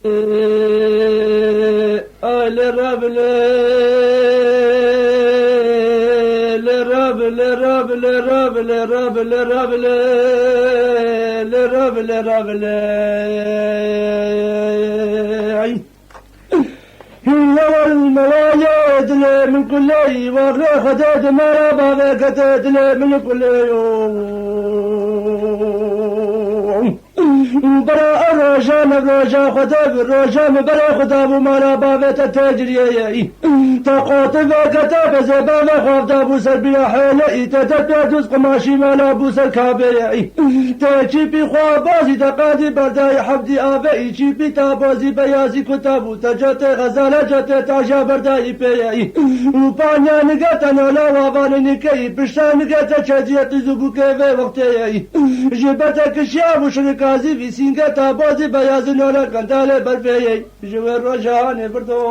لرب لرب لرب لرب لرب لرب لرب لرب هي والمواجد من كل وغير خدد مرابا بكتد من كل يوم برا الرجا مبرجا خداب الرجا مبرا خداب ومارا بابت التجرية تقاطب كتاب زباب خوف دابو سربيا حيلي تتبدوز قماشي مالا بوس الكابي تجي بي خوابازي تقادي برداي حبدي آبئي جي بي تابازي بيازي كتابو تجاتي غزالة جاتي تاجا برداي بيئي وبانيا نقاتا نولا وابان نكي بشتا نقاتا چجيت زبو كيفي وقتي جيبتك الشياب وشركازي في سينكا تابازي بيازي نولا كنتالي بربيئي جوير رجاني بردو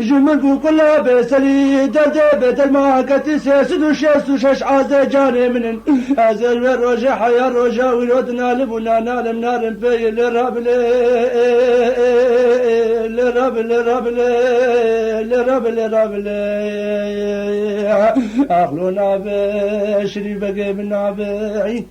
جملكو كلها بسلي دردي بيت المعاكة سيسد وشيس وشش عازي جاني منن أزل والرجا حيا الرجا ولودنا لبنا نالم نالم في لرب لرب لرب لرب لرب أخلونا بشري بقي بنا بعين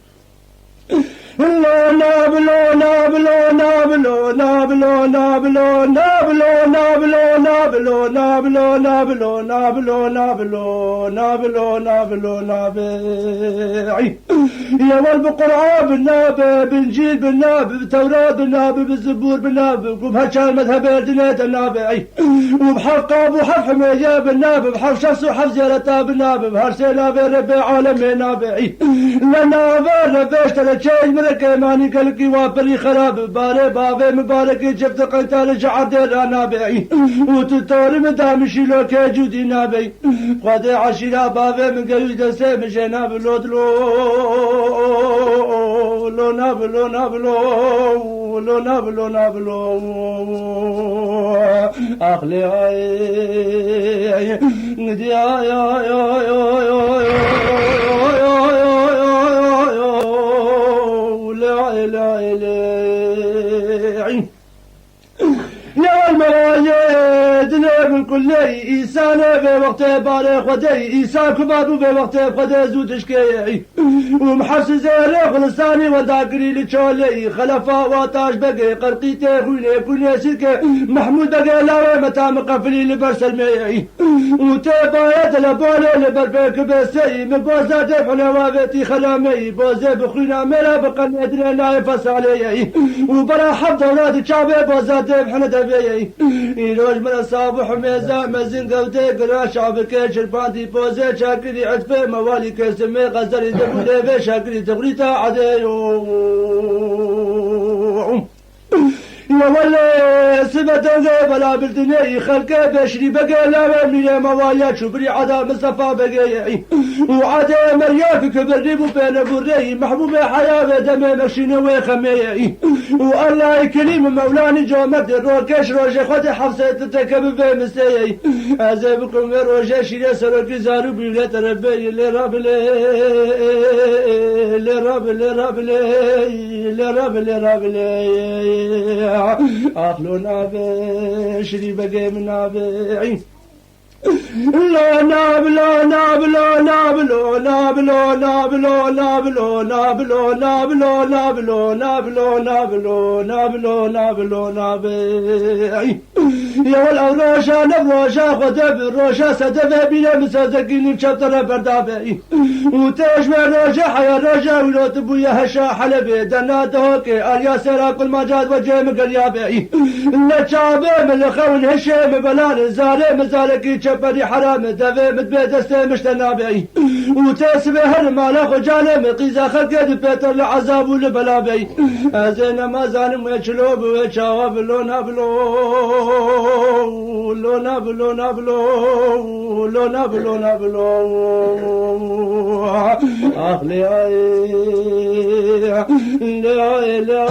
لا نابلو نابلو نابلو نابلو نابلو نابلو نابلو نابلو نابلو نابلو نابلو نابلو نابلو نابلو نابي يا والبقرعة بالنابي بالإنجيل بالنابي بالتوراة بالنابي بالزبور بالنابي وبهالشان مذهب الدنيا النابي وبحفقة وحف حمية بالنابي بحف شمس وحف زيارتها بالنابي بهالشي نابي ربي عالمي نابي لنابي ربي اشترى شيء كيماني كلكي وابري خراب باري بابي مبارك جبت قيتال جعد نابي وتطور مدامشي لو كجودي نابي قد عشيرا بابي من قيود سيمشي نابلو دلو لو نابلو نابلو لو نابلو نابلو أخلي هاي ندي هاي هاي هاي يا المواجد من كل إنسان في وقت باري خدي إنسان كبابو في وقت خدي زود شكي ومحس زيري خلصاني وداقري لتشولي خلفا واتاش بقي قرقيتي خويني بني سلكي محمود بقي لاوي متى مقفلي لبرسل ميعي وتبايت لبولي لبربيك بسي مبوزا دفعنا وابتي خلامي بوزي بخوينا ملا بقني ادري لا يفص علي وبرا حب دولاد شعبي بوزا دفعنا دبي يروج من الصابح ميزا مزين قوتي قرا شعب كيش الباندي بوزي شاكري عدفي موالي كسمي غزالي دبولي في شاكري تغريتا عدي يا ولا سبت غيب لا بالدنيا خلقه بشري بقى لا من مواليات شبري عدا مصطفى بقى وعدا مرياك كبرني بين بري محبوب حياه دم مشينه وخمي والله كريم مولاني جو مد روكش روج خد حفصه تتكب في مسي ازبكم روج شير سرك زارو بيلت ربي لرب لرب لرب لرب لرب أخلونا بشري بقي من نابعين لا نابلو نابلو نابلو نابلو نابلو نابلو نابلو نابلو نابلو نابلو نابلو نابلو نابلو نابي يا والأوروشا نبروشا خدب الروشا سدب بينا مسازقين بشطر بردابي وتشوي روشا حيا روشا ولوت بويا هشا حلبي دناتوكي أريا سرا كل مجاد وجه مقريابي نتشابي من الخون هشام بلان زاري مزاركي شبري حرام دفي متبيت استمشت نابي وتسبه هالمال خجالة مقيزة خلقت بيتر العذاب والبلابي أزين ما زالم ويشلوب ويشاوب لو نابلو لو نابلو نابلو لو نابلو نابلو أخلي لا لا لا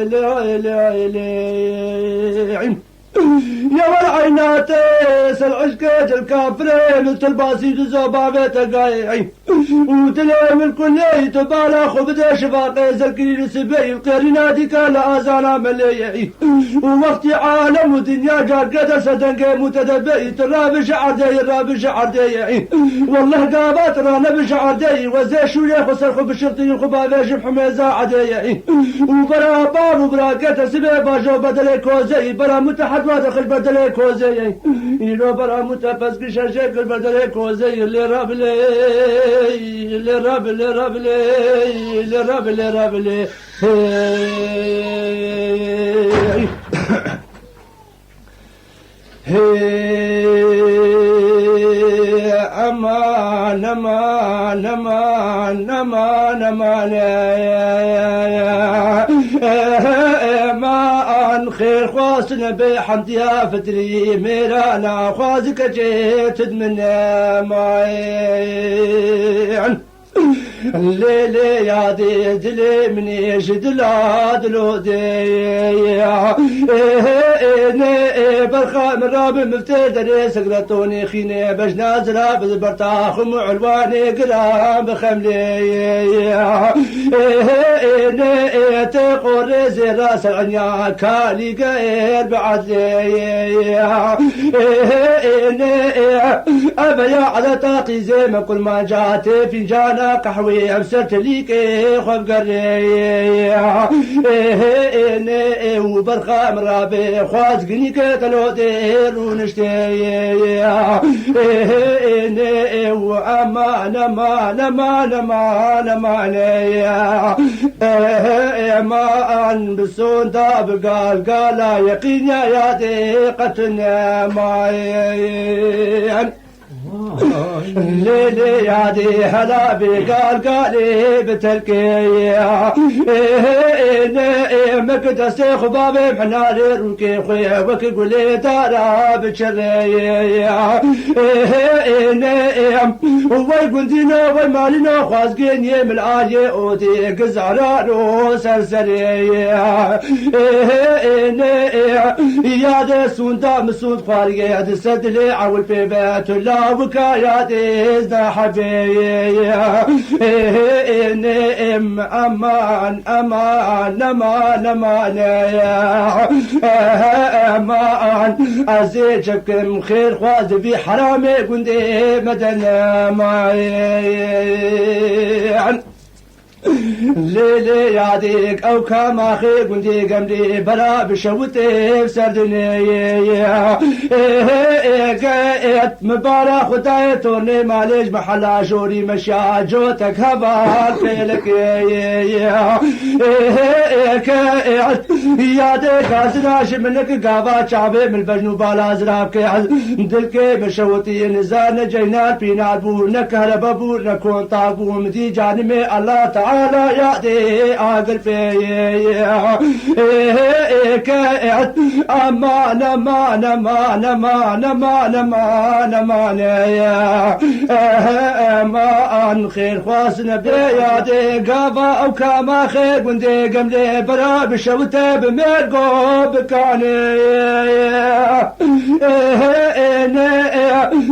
لا لا لا يا والعينات قيس العشقة الكافرين التلباسي تزوبابة تقايعي وتلام الكلية تبالا خبدة شفا قيس الكريل سبي القريناتي كان لآزانا مليعي ووقت عالم ودنيا جاقة سدنك متدبئي تراب شعر دي الراب شعر دي والله قابات رانا بشعر دي وزي شوية خسر خب الشرطي خبابة شب حميزة عدي وبرا بار وبراقة سبي باجو بدل كوزي برا متحد ودخل بدل كوزي يلو برا متفز بشاشك بدل كوزي اللي راب لي اللي راب لي راب لي اللي راب لي راب لي أمان أمان أمان أمان أمان أمان خير خواصنا بحمدها فتري ميرانا خوازك جيت من معين الليلي يا دي دلي مني جدلا دلو دي برخا من راب مفتدري سقرتوني خيني باش نازلة بالبرتاخ ومعلواني قرام بخملي تقول زي راس العنيا كالي قير بعد لي أبيا على طاقي زي ما كل ما جات فنجانا قحوي أبسرت ليك خب قري وبرخا من رابي خواز قنيك تلو دير ونشتي وأمان أمان أمان أمان أمان أمان بالسون داب قال يقين يا يادي قتلنا معين ليلي يادي هلا بقال بتلكي مكت سيخ بابي محناري روكي خويا وكي قولي دارا بتشري وي قندينا وي مالينا خوازقين يم الآية أودي قزعرانو سرسري يادي سوندا مسود فارقيا سدلي عول في بيت الله وكاياتي ازدا حبيبي أمان أمان أمان أمان أمان أزيجكم خير خواز في حرامي قندي مدن معين ليلي ياديك أو كما خي قندي قمدي بلا بشوتي بسردني قايت مبارا خدايتوني ماليش محلا جوري مشا جوتك هبال فيلك قايت ياديك أزراش منك قابا شعبي من البجنو بالا زرابك دلك بشوتي نزان جينات بينات بورنا كهربا بورنا كون طابو مدي جانمي الله تعالى يا دي عقل في كائد أمان أمان أمان أمان أمان أمان أمان أمان خير خواصنا بيا دي قابا أو كاما خير قندي قملي برا بشوته بميرقو بكاني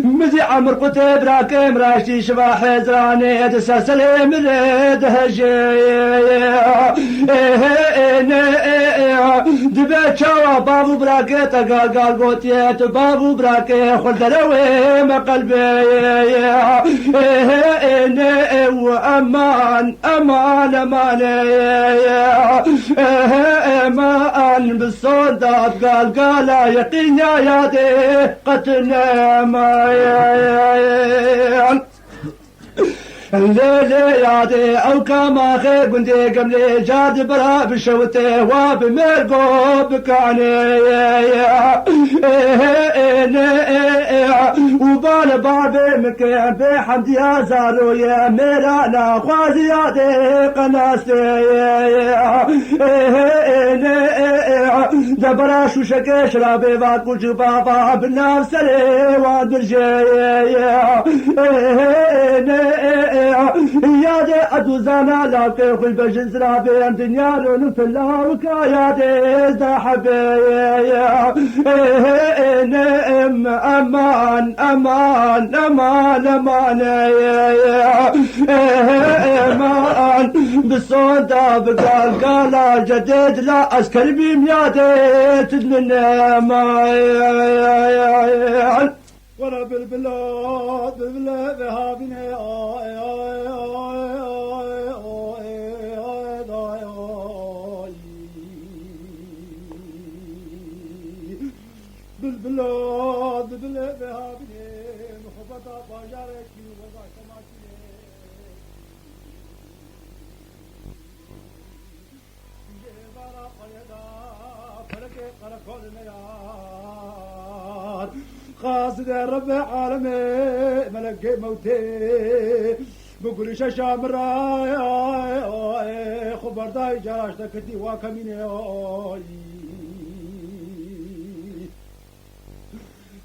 مزي عمر قتب راكم راشتي شبا حزراني تسلسلي مريد دبي شوا بابو براكي قال قوتيت بابو براكي خلد روي ما قلبي وأمان أمان أمان أمان بالصدق قال يقين يا يادي قتلنا معين الليلي يادي أو كما خير قندي قملي جاد برا بشوته وبمرقو بكاني وبال بابي مكين بحمد يا زارو يا ميرانا خوازي يادي قناستي دبرا شو شكي شرابي باكو جبابا بنفس لي وادرجي يادي أدوزانا لاقي خل بجزرا بين دنيا لون في الله وكاياتي زحبي أمان أمان أمان أمان أمان بالصودا بقال قال جديد لا أسكر بمياتي تدمن ما ولا بالبلاد بالبلاد هابنا بالبلاد بالبلاد هابنا محبطة باجارك وضع سماكنا جبارا قيدا فرق قرقل نيار قاصد رب عالمي ملك موتي بقول شاشا مرايا خبر داي جراش تكتي واكميني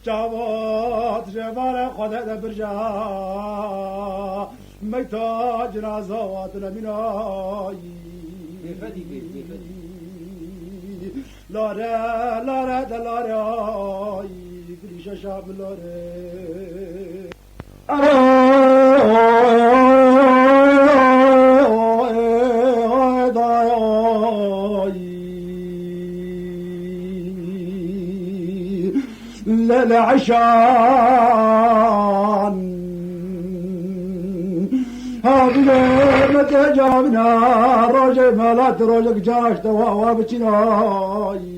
جواد جبال خدد برجا ميتا جنازات لمناي لارا لارا دلارا شاشا بلوري للعشان هذا متى جابنا روجي مالات روجك جاش تواوا بچناي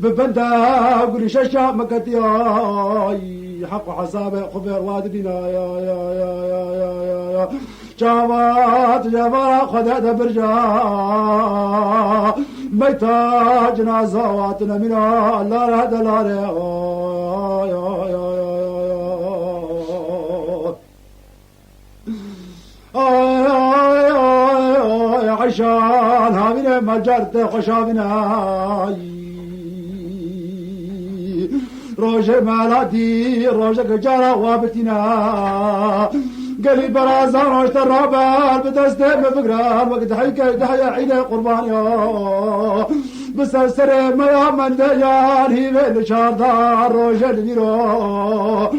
ببندا قولي شاشا مكتياي حق حسابي خبر وادبنا يا جامات جمال خدد برجا ميتا جنازاتنا منا لا رد لا عشان هامنا مجرد خشابنا روجه مالاتي روجه جارا وابتنا قلي برازان روجت الرابال بتستيب بفقران وقت حيكا دحيا عيد قربانيا بسلسل ما من ديان هي بين شاردار روجه لديرو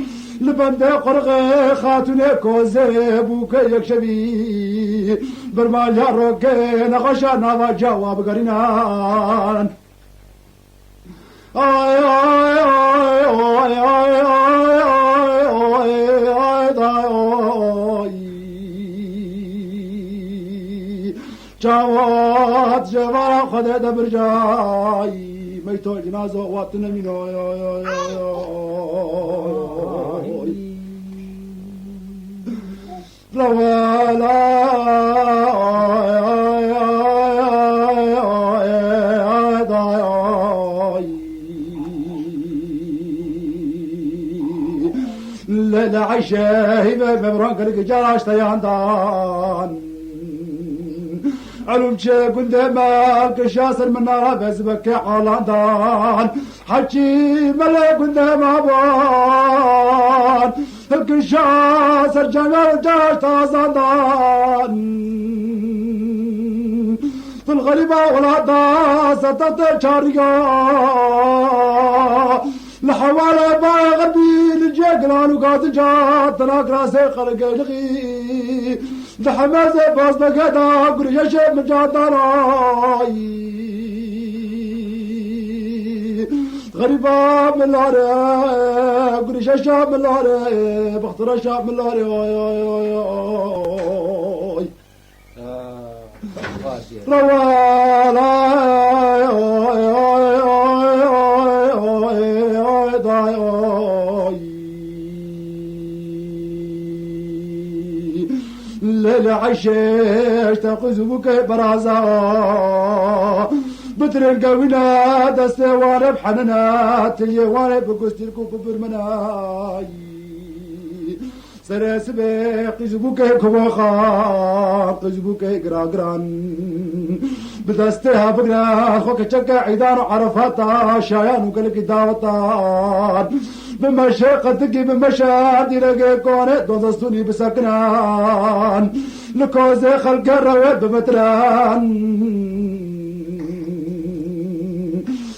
لبند قرغ خاتون كوزي بوكا يكشبي برمال روكي نغشا نوا جواب قرينان آي آي آي آي آي جواد جوار خدد برجاي ميتو جنازة واتنا منو للعشاء ببرانك لك جراش تياندان علوم شي قدامك شاسر من نار بزبك حالاندان حكي ملا قدام ابان الكشاسر جمال جاش تازاندان في الغريبة ولا داسة تتشاريا لحوالي باي غربي لجيقلان وقاد جات تلاك راسي خلق لغي لحمازي باز لقادا قرية شيء من جاتاراي غريبة من الهاري قرية شاب من الهاري بخترة شاب من الهاري روالا للعشيش تقزبك برازا بترن قوينا دستي وانا بحننا تلي وانا بقستلكو كبر مناي سرسبه قزبوك كوخا قزبوك قراقران بدستها بقرا خوك تشكا عيدان وعرفاتا شايان وكلك داوطان بمشاقتك بمشاهد لقي كوني دوزستوني بسكنان لكوزي خلق الرواد بمتران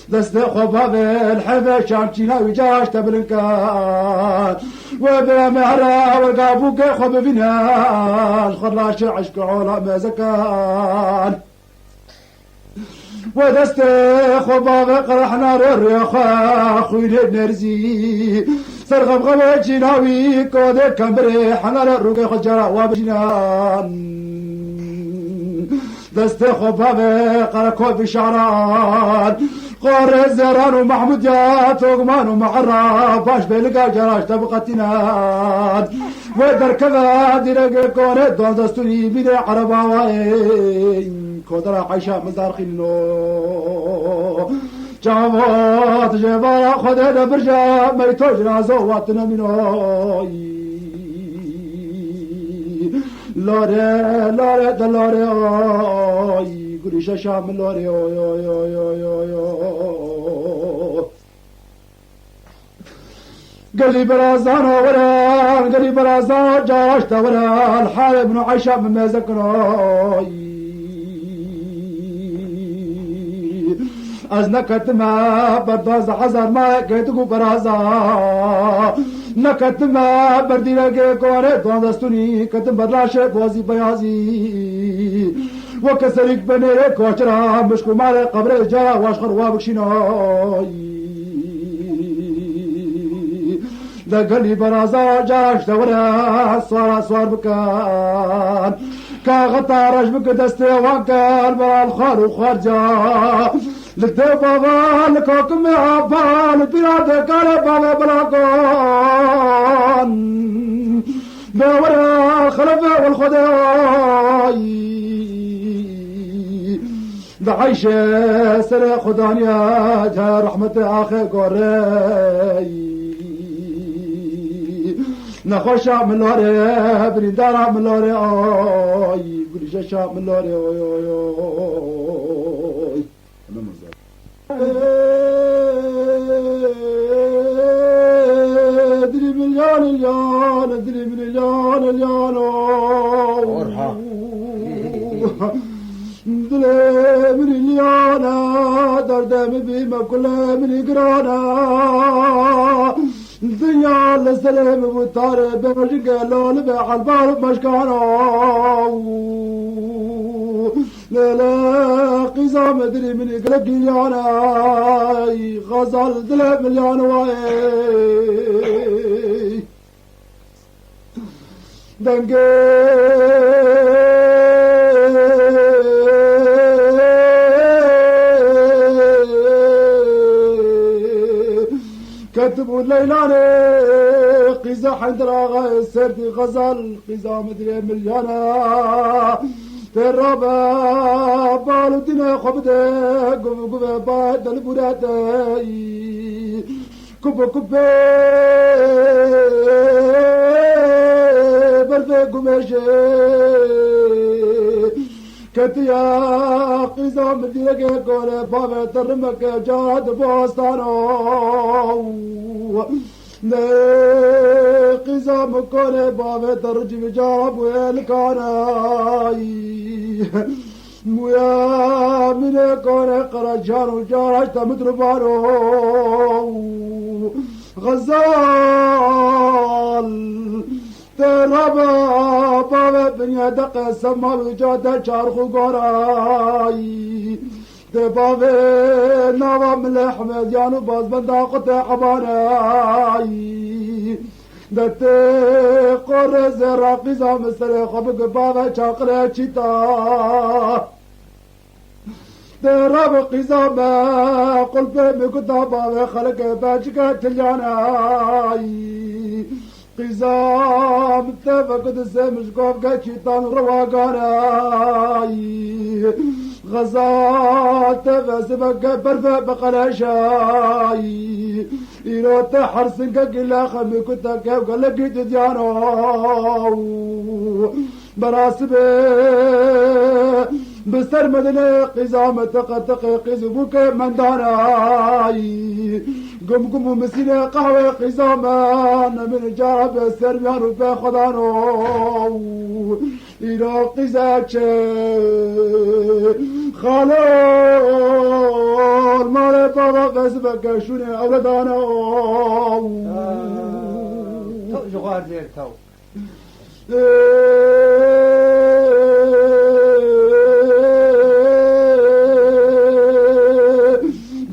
دست خباب الحبش شامتينا وجاش تبلنكان وبمهرة والقابوك خب فينا الخلاش عشق عولا مازكان ودست خباب قرحنا الرياخا خويل نرزي سرغب غبا جناوي كودي كمبري حنا الرقي خجرا وابجنان دست خباب قركو بشعران قور الزران ومحمود يا توقمان ومعرف باش بيلقى جراش تبقتناد ودر كذا ديرك كوني دون دستوني بيدي عرباوين كودرا عيشة مزار خيلو جاموت جبارا خدنا برجا ميتو جنازو واتنا منوي لوري لوري دلوري اوي قريشة شام لوري اوي اوي اوي اوي اوي قلي برازان وران قلي برازان جاش تورا الحال بن عيشة من مازكروي از نكتما برداز حزر ما كيتكو برازا نكتما بردينا كوري دوان دستوني كتم برلاشه بوزي بيازي وكسرك بنيري كوشرا مشكو مالي قبر جا واشخر وابكشناي دقلي برازا جاش دورا صوار بكان كاغطا رجبك دستي وكال برا الخار وخارجا لكتب بابا لكوكم عبا لبلاد كالي بابا بلاكون بورا الخلفة والخداي بعيشة سري خدانيا جا رحمة آخي قري نخوش من لوري بريدارا من لوري آي قريشة من لوري آي آي آي ادري مليون اليون ادري مليون اليون دلي مليون دردم بما كل من قرانا الدنيا للسلام والطار بمشق لون بحلبار بمشكانا لا لا قزام ادري من قلق مليون غزال دلي مليون واي دنقي كتبوا الليلاني قيزة حندرا سردي غزل قيزة مدري مليانا ترابا بالو دينا خبده قم بعد البرادي كوب برفي قمشي كتيا قيزة مدينة قولة بابا ترمك جاد بوستانو قيزة مكولة بابا ترجم جاب والكاناي مويا من كونة قرجان وجارج تمتربانو غزال ترابا بابا بنيا دقا سما وجادا شارخو قراي دبابا نوا من احمد يانو باز بندا قطع عباناي دت قرز راقزا مستر خبق بابا شاقرا چيتا درب قزامة قلب مكتابا خلق باجكا تلياناي قزام تفقد سمش قوفقا شيطان رواقاناي غزال تفسبك برفع بقلاشاي إلى تحرسنك كلا خمي كنت كيف قال لك ديانو براسبه بستر مدني قزامة تقطق قزبوك من داناي قم مسينة قهوة قزامان من جارب السرميان وفي خدانو إلى قزاك خالو مالي بابا بسبك شوني أولادانو جغار دير تو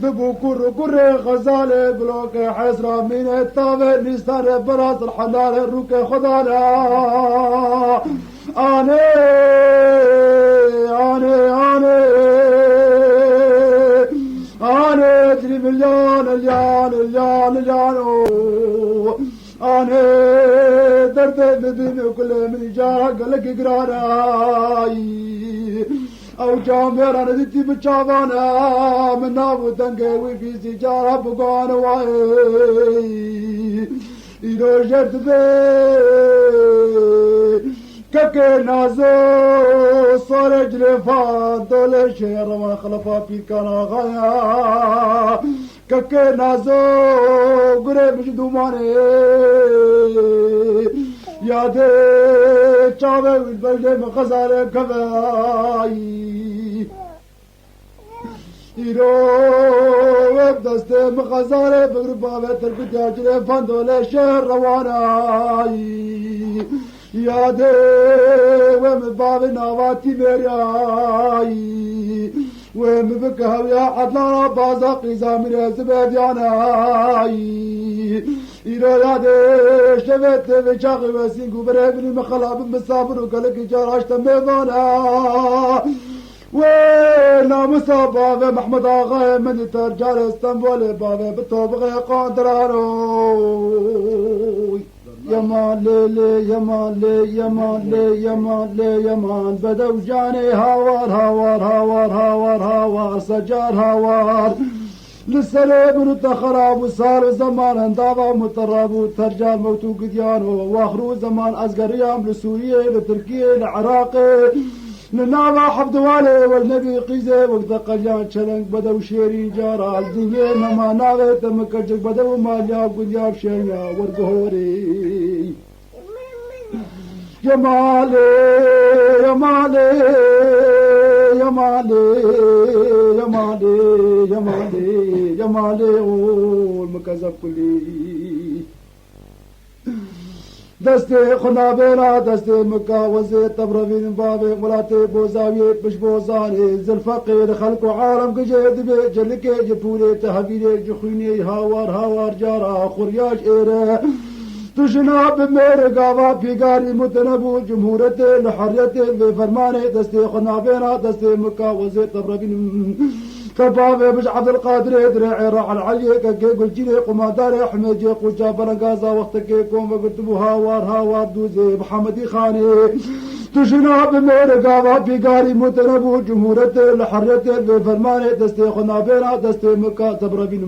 دبو كر غزالة بلوك حسرة من الطاوة نستار براس الحلال الروك خدانا أنا أدري مليون أنا درد بدين كل من جاء قلق قراراي أو جامعة ندتي بتشافانا من نابو تنقوي في سجارة بقانا واي إذا جرت بي كاكي نازو صار جرفان دولي شير وما خلفا في كان غايا كاكي نازو قريب جدوماني يا دي چاوه والبلده مخزاره كفاي إيرو وبدست مخزاره بغربا تربت جاجره فاندولي شهر رواناي يا دي ومباب نواتي مرياي ومبكها يا عدلان بازا قيزا من زبادياناي إلى يادي شبت بشاقي وسينكو بريبني مخلاب مسافر وقالك جاراش تميضانا وينا مصابة محمد آغا من ترجال اسطنبول بابا بطوبغي قاندرانو يمان ليلي يمان لي يمان لي يمان لي يمان بدو جاني هاوار هاوار هاوار هاوار هاوار سجار هاوار للسلام خراب وصار زمان اندابا مطرب وترجال موتو قديانو واخرو زمان ازقر ايام لسوريا لتركيا لعراق لنعمة حفظ والي والنبي قيزة وقت قليان شلنك بدو شيرين جارا الدنيا نما ناغي تمكجك بدو مالياب قدياب شيريا ورقهوري يمالي يمالي يمالي يمالي يمالي يمالي والمكذب كلي دستي خنابينا دستي مكة وزي تبرفين بابي ملاتي بوزاوية بش بوزاني زلفقير خلق عالم قجيد بي جلكي جفولي تهبيلي جخيني هاوار هاوار جارا خرياش ايره تشناب مير قاوا بيقاري متنبو جمهورتي لحريتي بفرماني دستي خنابينا دستي مكة وزي تبرفين كبابي بش عبد القادر درعي راح العلي كي قل جيني قماداري حميد جيق وجابر قازا وقتك يكون وقلتبو هاوار دوزي محمدي خاني تشناب مير قاوا بيقاري متنبو جمهورتي لحريتي بفرماني دستي خنابينا دستي مكة تبرفين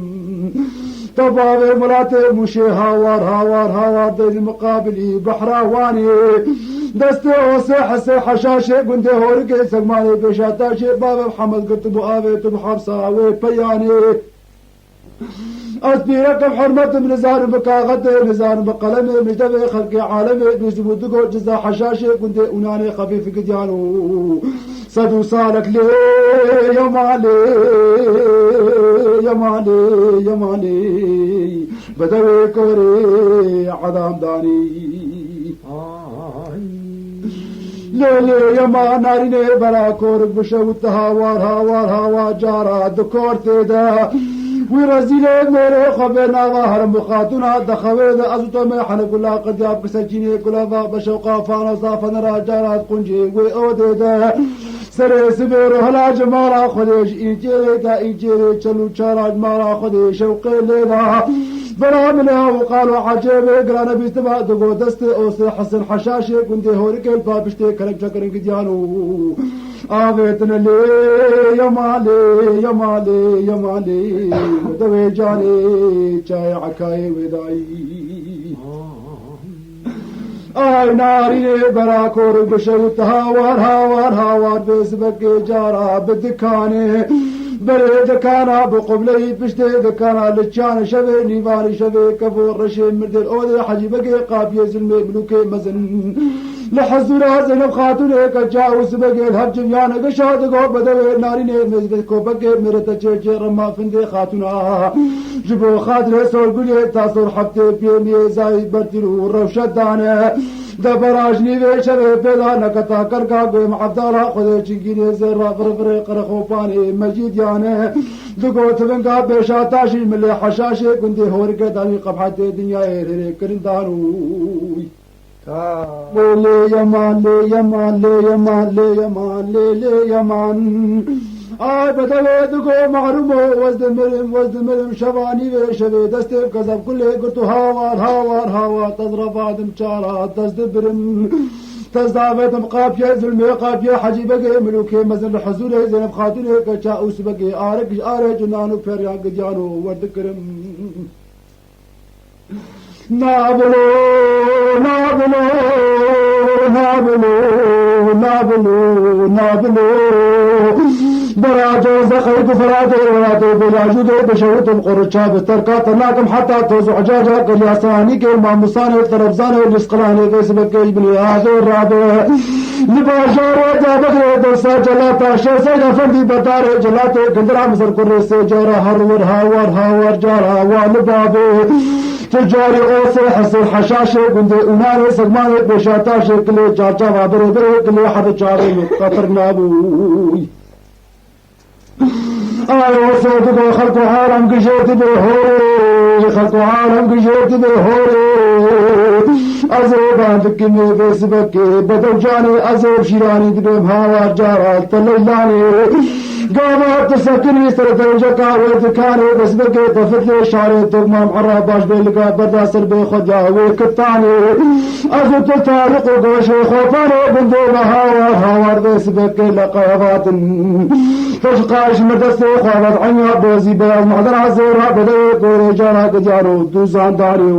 تبابي ملاتي مشي هاوار دي مقابلي بحراواني دستي وصيح سيحة شاشي قندي هورقي سقماني بشاتاشي بابا محمد قلت بو آبي تبو حبسا ويبياني أسبيرك بحرمة من نزار بكاغدي نزار بقلمي مجدبي خلقي عالمي دوزبو دقو جزا حشاشي قندي أناني خفيف قديانو صدو صالك لي يا مالي يا مالي يا مالي بدوي كوري عدام داني ليلي يا ما ناريني برا كورك بشوت هاوار جارا دكور تيدا ورزيلي ميري خبرنا ظاهر مخاتنا دخويد أزوتو ميحن كلا قدياب كسجيني كلا ذا بشوقا فانا صافن راجارات قنجي ويأوديدا سري سبير هلا جمالا خديش إيجيري تا إيجيري چلو چاراج مالا خديش شوقي ليدا بلا منها وقالوا عجيب قرانا بيستمع دقو دستي أوسي حسن حشاشي كنتي هوريك البابشتي كلب شكرن قديانو آغيتنا لي يا مالي يا مالي يا مالي دوي جاني جاي عكاي وداي آي ناري براكور بشوت هاوار هاوار هاوار بسبك جارا بالدكاني بريد كان بقبلي بشتي ذكانا للشان شبه نيفاني شبه كفور رشيم مردل أودي حجي بقي قابي زلمي ملوكي مزن لحزونا زينب خاتوني كجاوس بقي الهب جميانا قشاد قوب بدوي ناريني مزدكو بقي مرتا جيجي رما فندي خاتونا جبو خادر سول قلي تاصور حبتي بيمي زايد برتلو روشداني دبراجني في شبه بلا نكتا كركا قوم عبدالله خذي شنقيني زر فرفري قرخوباني مجيد يعني دقو تبنقا بشاتاشي ملي حشاشي كنتي هوريك داني قبحتي دنيا ايري كرندانوي لي يمان لي يمان لي يمان لي يمان لي يمان آي بدوي دقو معرومو وزد مرم شباني وشبي دستي بكذب كله قلتو هاوار هاوار هاوار تزرف آدم شارات تزدبرم تزدابت مقافية زلمي قافية حجي بقي ملوكي مزن الحزولي زينب خاتوني كشاوس بقي آرق جنانو فريان قديانو وردكرم نابلو نابلو نابلو نابلو نابلو براجو زخيت فراتو وراتو بلاجو دي بشوتم قرشا بستركات ناكم حتى توزو عجاجا قلياساني كي ماموساني الطربزاني والاسقلاني كي سبكي بني هذو الرابع لباشار وجا بكري دوسا جلاتا شيسا فندي بدار جلاتو قندرا مصر كرسي جارا هرور هاور هاور جارا والبابي تجاري اوسي حسن حشاشي قندي اناني سلماني بشاتاشي كلي جاجا وابري بري كلي حد جاري قطر نابوي آيو صوتك خلق عالم قشيت بهوري خلق عالم قشيت بهوري أزوب عندك مي بسبك بدو جاني أزوب شيراني دبم هاوار جارات تليلاني قامت تسكني سر درجة وذكاني بسبك تفتلي شعري تقمام عراباش بيلقى بداسر بخجا وكتاني أزوب تتارق وقوشي خوفاني بندوم هاوار بسبك لقابات فشقاش مدسي خوابت عنيا بوزي بياز محضر عزورها بدأ كوري جانا قديارو دوزان داري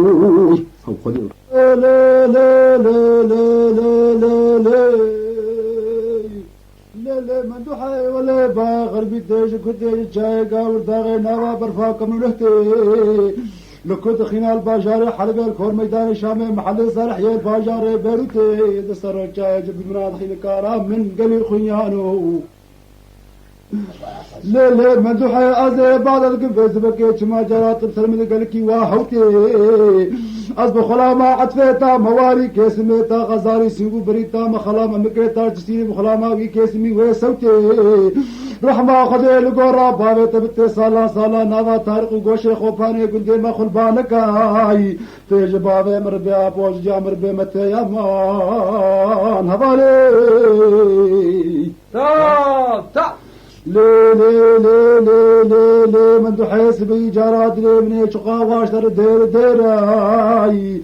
لا لا لا لا لا لا لا لا من دوحي ولا باغر بيتيش كنتيش جاي قاور داغي نوا برفاكم ولهتي لكنت خينا الباجاري حلب الكور ميدان الشامي محل صالح يا الباجاري بيروتي دسر جاي جب مراد خيل كارام من قليل خيانو لا لا مدوحي أزي بعد القفز بكيت ما جرات بسر من قلكي واهوتي أزب خلاما عطفيتا مواري كيسميتا غزاري سيبو بريتا مخلاما مكريتا جسيني مخلاما وي كيسمي ويسوتي رحمة خدي لقورا بابي تبتي صالا ناظا تارق وقوشي خوفاني قندي ما خلبانك هاي تيجي بابي مربي أبوج جا مربي متي يامان هضالي تا لي لي لي لي لي لي من دحيس بيجارات لي من شقا واشتر ديراي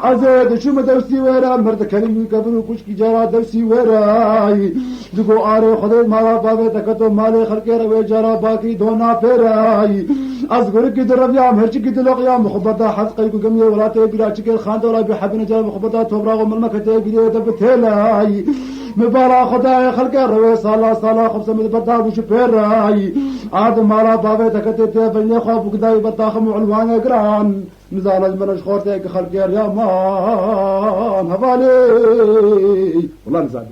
عزيز شو مدوسي ورا مرد كلمي قبل كشكي جارات دوسي وراي دقو آري خديد مالا بابي تكتو مالي خلقي روي جارا باقي دونا بيراي أصغر كده ربيع مهرش كده لقيا مخبطة حسقي قمية ولا تيقرا شكل خان دولا بحبنا جارا مخبطة توبراغ ملمكة تيقرا دبتهلاي مبارا خداي خلقي روي صالا خبصة مدبتا وشبيراي عاد مالا بابي تكتو تيفني خوف وكداي بطاخم وعنوان اقران نزال المرش خورتك خلقي يا مان هبالي والله نزال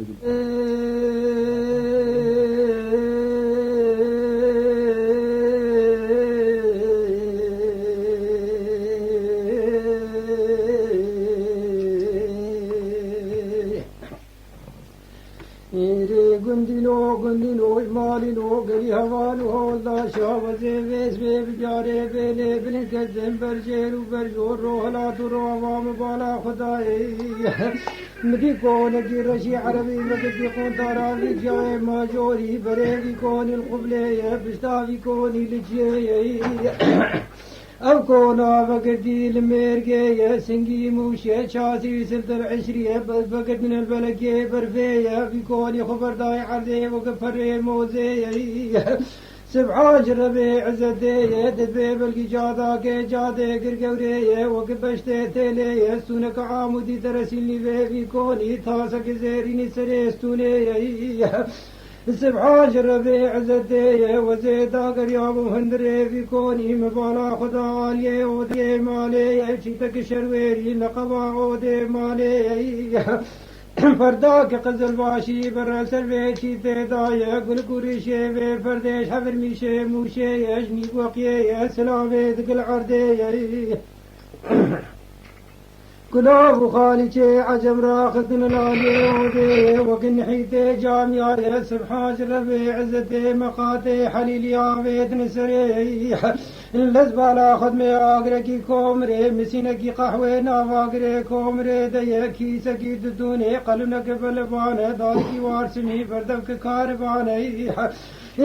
قندينو مالينو قلي هوانو دا شاوزي ويس بيجاري بيلي بنكزم برجيرو برجور روحلا درو عوام بالا خداي مدي كون اجي رشي عربي مدي كون ترابي جاي ماجوري بريدي كون القبلية بشتاوي كوني لجي أبكونا بقدي الميرقية سنقي موشي شاسي سلط العشرية بقد من البلقية برفية في كوني خبر داي عرضي وقفر موزية سبعة جربي عزدية دبي بلقي جاداك جادي قرقورية وقبشتي تيلية سونك عامودي ترسلني في كوني تاسك زيريني سريستونية سبحان جربي عزتي وزيدا قرياب هندري في كوني مبالا خدا علي ودي مالي شيتك شرويري نقبا ودي مالي فرداك قزل باشي برا سلوي شيتي دايا قل قري شيبي فرديش حفر ميشي موشي يجني وقيا سلامي دقل عردي قلوب خالي عجم راخد الالي ودي وقن حيتي جامعة سبحان ربي عزتي مقاتي حليل يا بيت نسري الزبالة خدمي اقركي كومري مسينكي قحوي نافاقري كومري دي كيسكي ددوني قلنك بلباني داركي وارسمي بردبك كارباني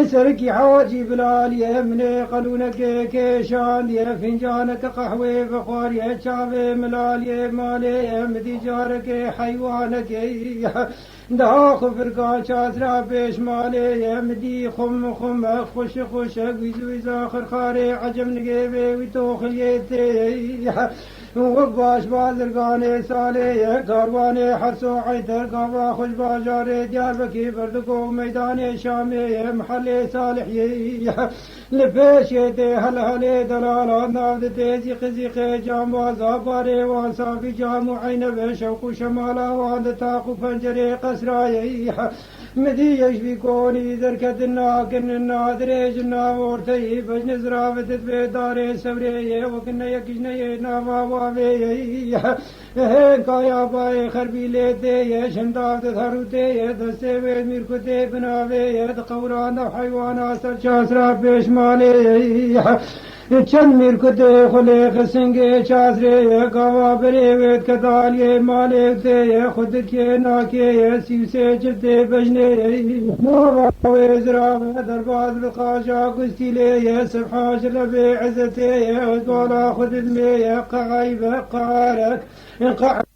سركي حواجي بلالية من قلونك كيشان يا فنجانك قهوة بخار يا شافي ملالية مالي مدي جارك حيوانك دا خفرقا شاسرا بيش مالي مدي خم خوش ويزا خرخاري عجم نقيبي ويتوخليتي وقباش بازرقاني سالي كارواني حرسو عيدر قابا خوش باجاري ديار بكي بردقو ميداني شامي محلي صالحي لبيشيتي هلهلي دلالا نافدتي زيقي جاموازا باري وانسا في جامو عين بشوق شمالا وان تاقو فنجري قسراي مدي يشبي كوني ذركت الناكن النادري جنا ورتي بجن زرافتت بيداري سوري وكنا يكجني نافا وابي هين كايا باي خربي ليتي شندافت ثروتي دسي بيد ميركتي بناوي قوران حيوانا سرچا سراب بيش مالي چند میرکتے خلے خسنگے چاسرے گاوا برے وید کدالیے مالک تے خود کے ناکے سیو سے جتے بجنے نوے زراب درباز بقاشا گستی لے سبحان رب عزتے ازوالا خود میں قعیب قارک